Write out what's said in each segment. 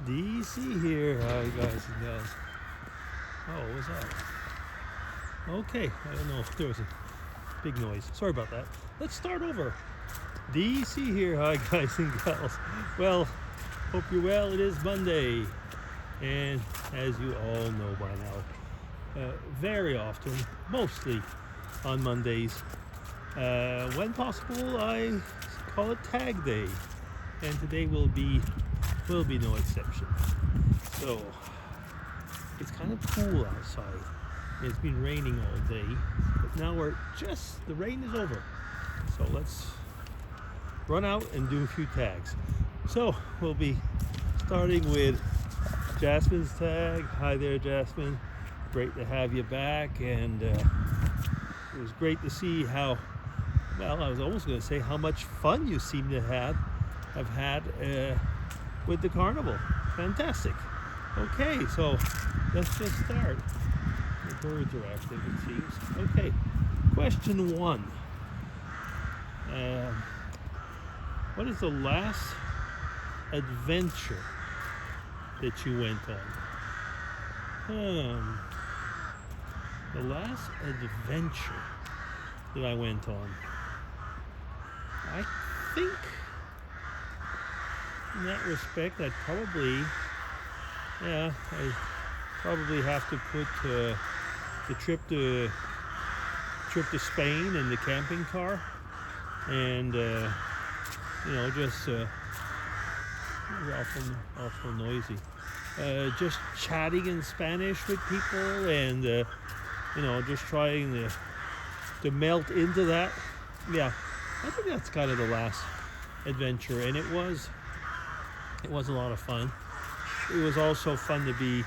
DC here. Hi guys and gals. Oh, what was that? Okay, I don't know if there was a big noise. Sorry about that. Let's start over. DC here. Hi guys and gals. Well, hope you're well. It is Monday. And as you all know by now, very often, mostly on Mondays, when possible, I call it Tag Day. And today will be no exception. So it's kind of cool outside. It's been raining all day, but now the rain is over. So let's run out and do a few tags. So we'll be starting with Jasmine's tag. Hi there, Jasmine. Great to have you back, and it was great to see how, well, I was almost going to say how much fun you seem to have had with the carnival. Fantastic. Okay, so let's just start. The birds are active, it seems. Okay, question one. What is the last adventure that you went on? The last adventure that I went on, I think in that respect, I probably have to put the trip to Spain in the camping car, and just awful noisy. Just chatting in Spanish with people, and just trying to melt into that. Yeah, I think that's kind of the last adventure, and it was a lot of fun. It was also fun to be,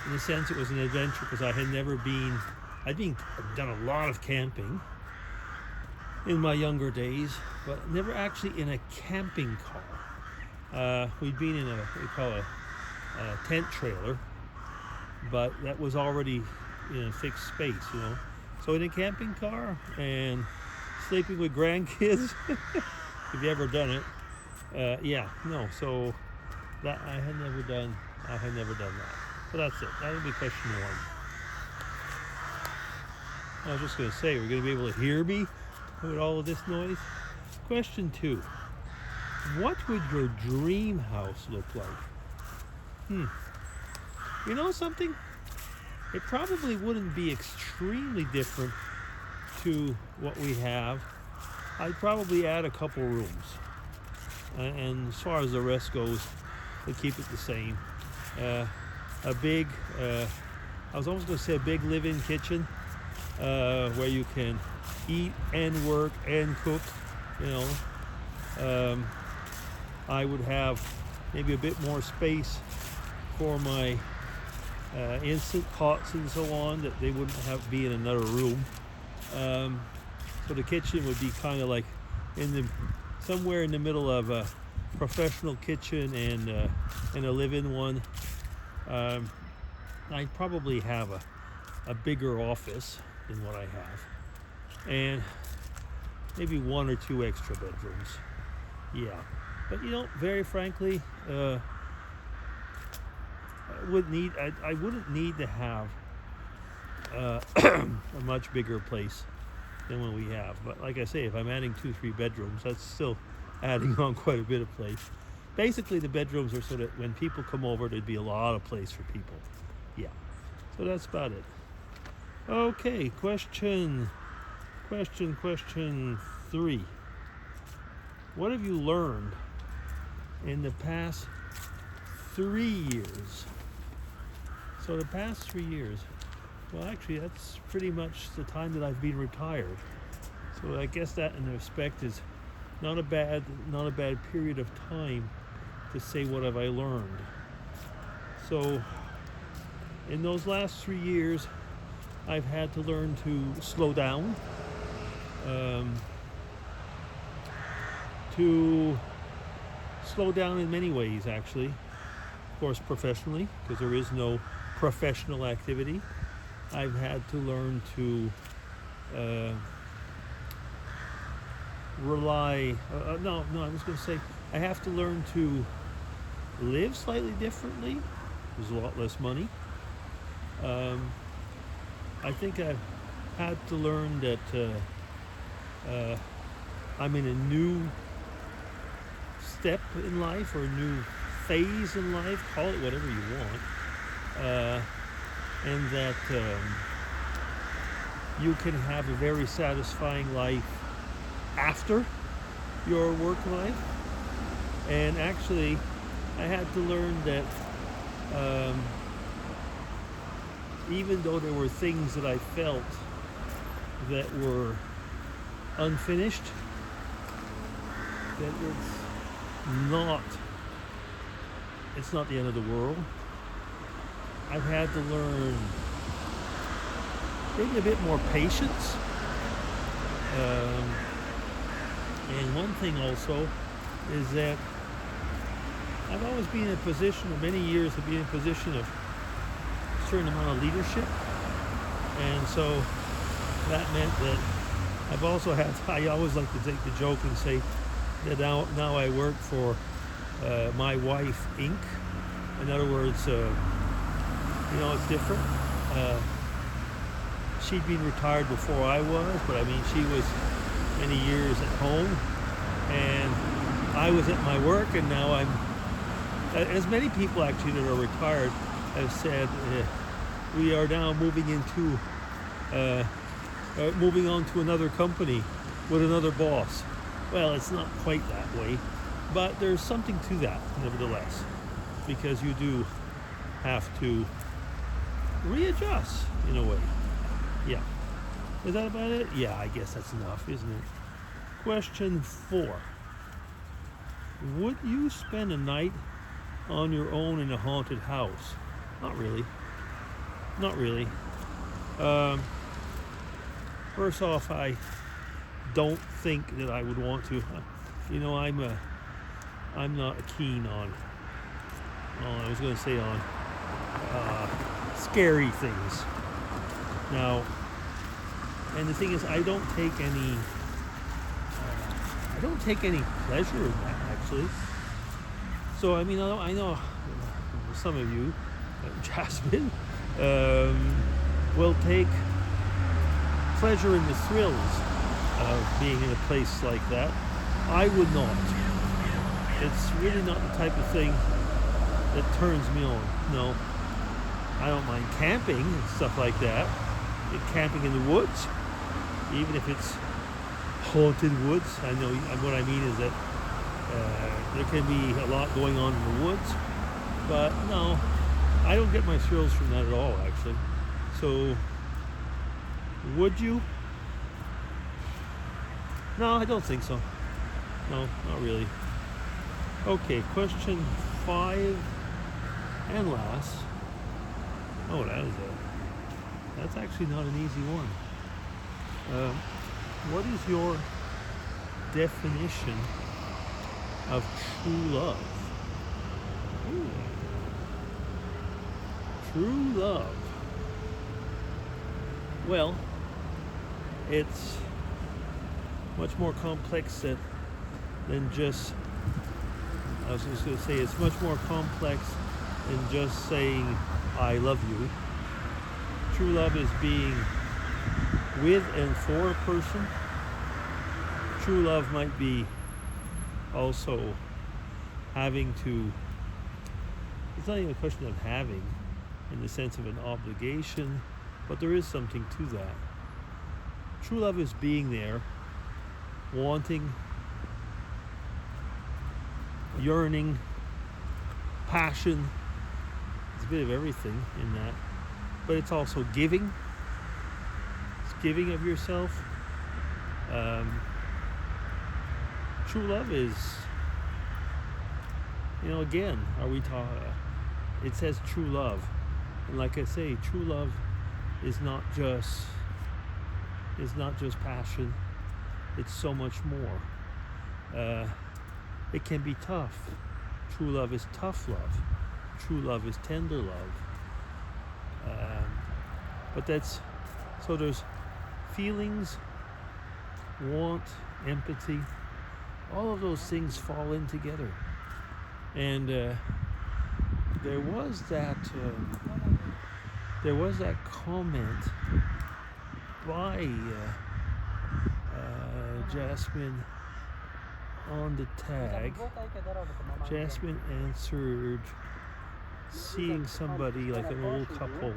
in a sense, it was an adventure because I had never been. I'd done a lot of camping in my younger days, but never actually in a camping car. We'd been in what we call a tent trailer, but that was already in a fixed space, So in a camping car and sleeping with grandkids, if you ever done it, so that I had never done that. So that's it. That would be question one. I was just going to say, we're going to be able to hear me with all of this noise. Question two. What would your dream house look like? You know something? It probably wouldn't be extremely different to what we have. I'd probably add a couple rooms. And as far as the rest goes, we'll keep it the same. A big, I was almost going to say a big live-in kitchen where you can eat and work and cook. I would have maybe a bit more space for my instant pots and so on, that they wouldn't have to be in another room. So the kitchen would be kind of like somewhere in the middle of a professional kitchen and a live-in one. I'd probably have a bigger office than what I have, and maybe one or two extra bedrooms. Yeah, but very frankly, I wouldn't need to have a much bigger place than what we have. But like I say, if I'm adding 2-3 bedrooms, that's still adding on quite a bit of place. Basically, the bedrooms are so that when people come over, there'd be a lot of place for people. Yeah, so that's about it. Okay, question 3. What have you learned in the past 3 years? So the past 3 years, well, actually, that's pretty much the time that I've been retired. So I guess that, in respect, is not a bad period of time to say what have I learned. So in those last 3 years, I've had to learn to slow down, in many ways, actually. Of course, professionally, because there is no professional activity. I've had to learn to rely. I was going to say I have to learn to live slightly differently. There's a lot less money. I think I've had to learn that I'm in a new step in life or a new phase in life, call it whatever you want, and that you can have a very satisfying life after your work life. And actually, I had to learn that even though there were things that I felt that were unfinished, that it's not the end of the world. I've had to learn maybe a bit more patience. And one thing also is that I've always been in a position, or many years have been in a position of a certain amount of leadership. And so that meant that I've also had, I always like to take the joke and say that now I work for my wife, Inc. In other words, it's different. She'd been retired before I was, but I mean, she was many years at home, and I was at my work, and now I'm, as many people actually that are retired have said, we are now moving on to another company with another boss. Well, it's not quite that way, but there's something to that nevertheless, because you do have to readjust in a way. Yeah. Is that about it? Yeah, I guess that's enough, isn't it? Question 4. Would you spend a night on your own in a haunted house? Not really. Not really. First off, I don't think that I would want to. I'm not keen on, I was going to say on scary things. Now, and the thing is, I don't take any pleasure in that, actually. So, I mean, I know some of you, Jasmine, will take pleasure in the thrills of being in a place like that. I would not. It's really not the type of thing that turns me on. No. I don't mind camping and stuff like that. Camping in the woods, even if it's haunted woods. I know what I mean is that there can be a lot going on in the woods, but no, I don't get my thrills from that at all, actually. So, would you? No, I don't think so. No, not really. Okay, question 5 and last. Oh, that's actually not an easy one. What is your definition of true love? Ooh. True love. Well, it's much more complex than just, I was just going to say, it's much more complex than just saying, I love you. True love is being with and for a person. True love might be also having to, it's not even a question of having in the sense of an obligation, but there is something to that. True love is being there, wanting, yearning, passion. It's a bit of everything in that. But it's also giving. It's giving of yourself. True love is, again, it says true love. And like I say, true love is not just passion. It's so much more. It can be tough. True love is tough love. True love is tender love. But so there's feelings, want, empathy, all of those things fall in together. And there was that comment by Jasmine on the tag. Jasmine answered seeing somebody, like an old couple,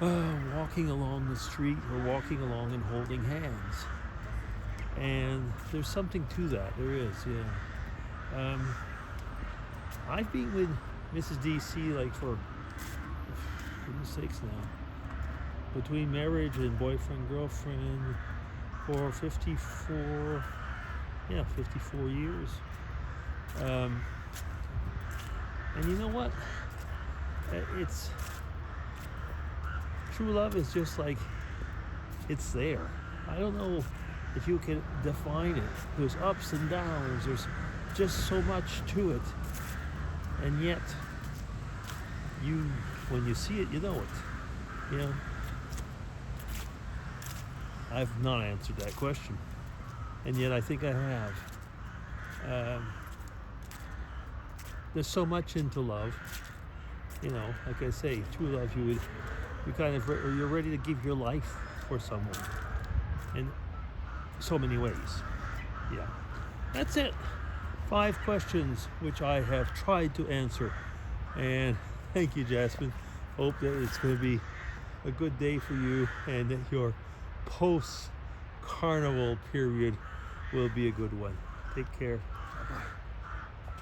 walking along the street or walking along and holding hands. And there's something to that. There is, yeah. I've been with Mrs. DC like for goodness sakes now, between marriage and boyfriend girlfriend, for 54 years. And you know what? It's true love is just like, it's there. I don't know if you can define it. There's ups and downs. There's just so much to it. And yet, when you see it, you know it. You know? I've not answered that question. And yet I think I have. There's so much into love. You know, like I say, true love, you're ready to give your life for someone in so many ways. Yeah. That's it. 5 questions which I have tried to answer. And thank you, Jasmine. Hope that it's going to be a good day for you and that your post-carnival period will be a good one. Take care.